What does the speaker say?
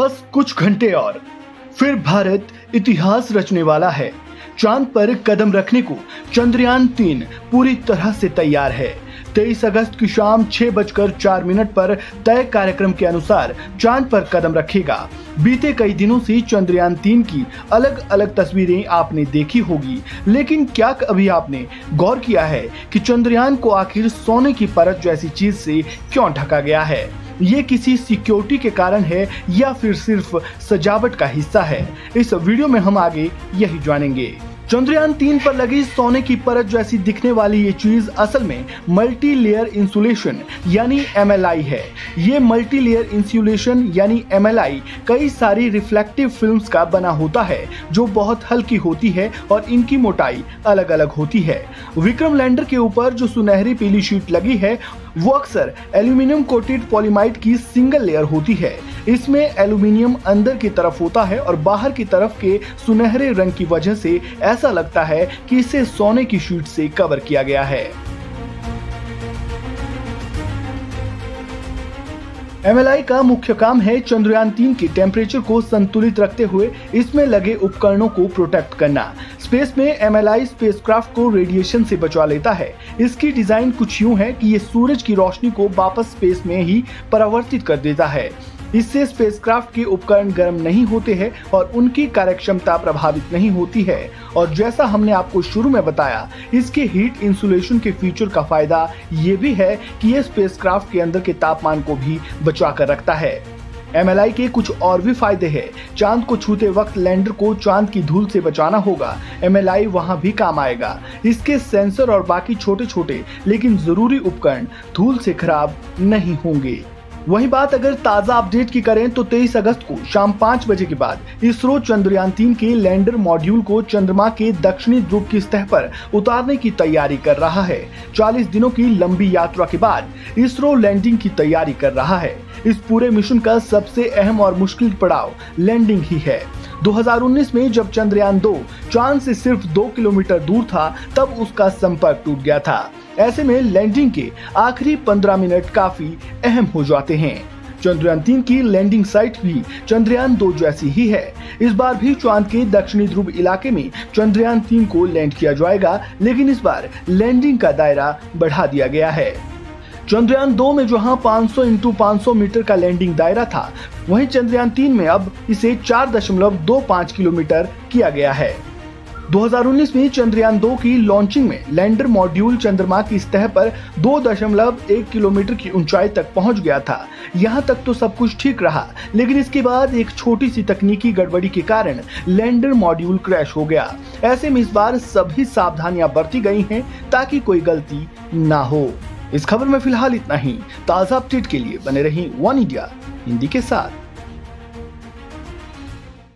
बस कुछ घंटे और फिर भारत इतिहास रचने वाला है। चांद पर कदम रखने को चंद्रयान-3 पूरी तरह से तैयार है। 23 अगस्त की शाम 6:04 पर तय कार्यक्रम के अनुसार चांद पर कदम रखेगा। बीते कई दिनों से चंद्रयान-3 की अलग अलग तस्वीरें आपने देखी होगी, लेकिन क्या कभी आपने गौर किया है कि चंद्रयान को आखिर सोने की परत जैसी चीज से क्यों ढका गया है? ये किसी सिक्योरिटी के कारण है या फिर सिर्फ सजावट का हिस्सा है? इस वीडियो में हम आगे यही जानेंगे। चंद्रयान-3 पर लगी सोने की परत जैसी दिखने वाली ये चीज असल में मल्टी लेयर इंसुलेशन यानी MLI है। ये मल्टी लेयर इंसुलेशन यानी MLI कई सारी रिफ्लेक्टिव फिल्म्स का बना होता है जो बहुत हल्की होती है और इनकी मोटाई अलग अलग होती है। विक्रम लैंडर के ऊपर जो सुनहरी पीली शीट लगी है वो अक्सर एल्यूमिनियम कोटेड पॉलीमाइड की सिंगल लेयर होती है। इसमें एल्यूमिनियम अंदर की तरफ होता है और बाहर की तरफ के सुनहरे रंग की वजह से ऐसा लगता है कि इसे सोने की शीट से कवर किया गया है। MLI का मुख्य काम है चंद्रयान-3 के टेम्परेचर को संतुलित रखते हुए इसमें लगे उपकरणों को प्रोटेक्ट करना। स्पेस में MLI स्पेसक्राफ्ट को रेडिएशन से बचा लेता है। इसकी डिजाइन कुछ यूं है कि ये सूरज की रोशनी को वापस स्पेस में ही परावर्तित कर देता है। इससे स्पेसक्राफ्ट के उपकरण गर्म नहीं होते हैं और उनकी कार्यक्षमता प्रभावित नहीं होती है। और जैसा हमने आपको शुरू में बताया, इसके हीट इंसुलेशन के फीचर का फायदा ये भी है कि ये स्पेसक्राफ्ट के अंदर के तापमान को भी बचा कर रखता है। MLI के कुछ और भी फायदे हैं। चांद को छूते वक्त लैंडर को चांद की धूल से बचाना होगा। MLI वहां भी काम आएगा। इसके सेंसर और बाकी छोटे छोटे लेकिन जरूरी उपकरण धूल से खराब नहीं होंगे। वही बात अगर ताजा अपडेट की करें तो 23 अगस्त को शाम 5 बजे के बाद इसरो चंद्रयान-3 के लैंडर मॉड्यूल को चंद्रमा के दक्षिणी ध्रुव की सतह पर उतारने की तैयारी कर रहा है। 40 दिनों की लंबी यात्रा के बाद इसरो लैंडिंग की तैयारी कर रहा है। इस पूरे मिशन का सबसे अहम और मुश्किल पड़ाव लैंडिंग ही है। 2019 में जब चंद्रयान-2 चांद से सिर्फ 2 किलोमीटर दूर था, तब उसका संपर्क टूट गया था। ऐसे में लैंडिंग के आखिरी 15 मिनट काफी अहम हो जाते हैं। चंद्रयान-3 की लैंडिंग साइट भी चंद्रयान-2 जैसी ही है। इस बार भी चांद के दक्षिणी ध्रुव इलाके में चंद्रयान-3 को लैंड किया जाएगा, लेकिन इस बार लैंडिंग का दायरा बढ़ा दिया गया है। चंद्रयान-2 में जहां 500 × 500 मीटर का लैंडिंग दायरा था, वहीं चंद्रयान-3 में अब इसे 4.25 किलोमीटर किया गया है। 2019 में चंद्रयान-2 की लॉन्चिंग में लैंडर मॉड्यूल चंद्रमा की सतह पर 2.1 किलोमीटर की ऊंचाई तक पहुंच गया था। यहां तक तो सब कुछ ठीक रहा, लेकिन इसके बाद एक छोटी सी तकनीकी गड़बड़ी के कारण लैंडर मॉड्यूल क्रैश हो गया। ऐसे में इस बार सभी सावधानियां बरती गई हैं ताकि कोई गलती ना हो। इस खबर में फिलहाल इतना ही। ताजा अपडेट के लिए बने रहिए वन इंडिया हिंदी के साथ।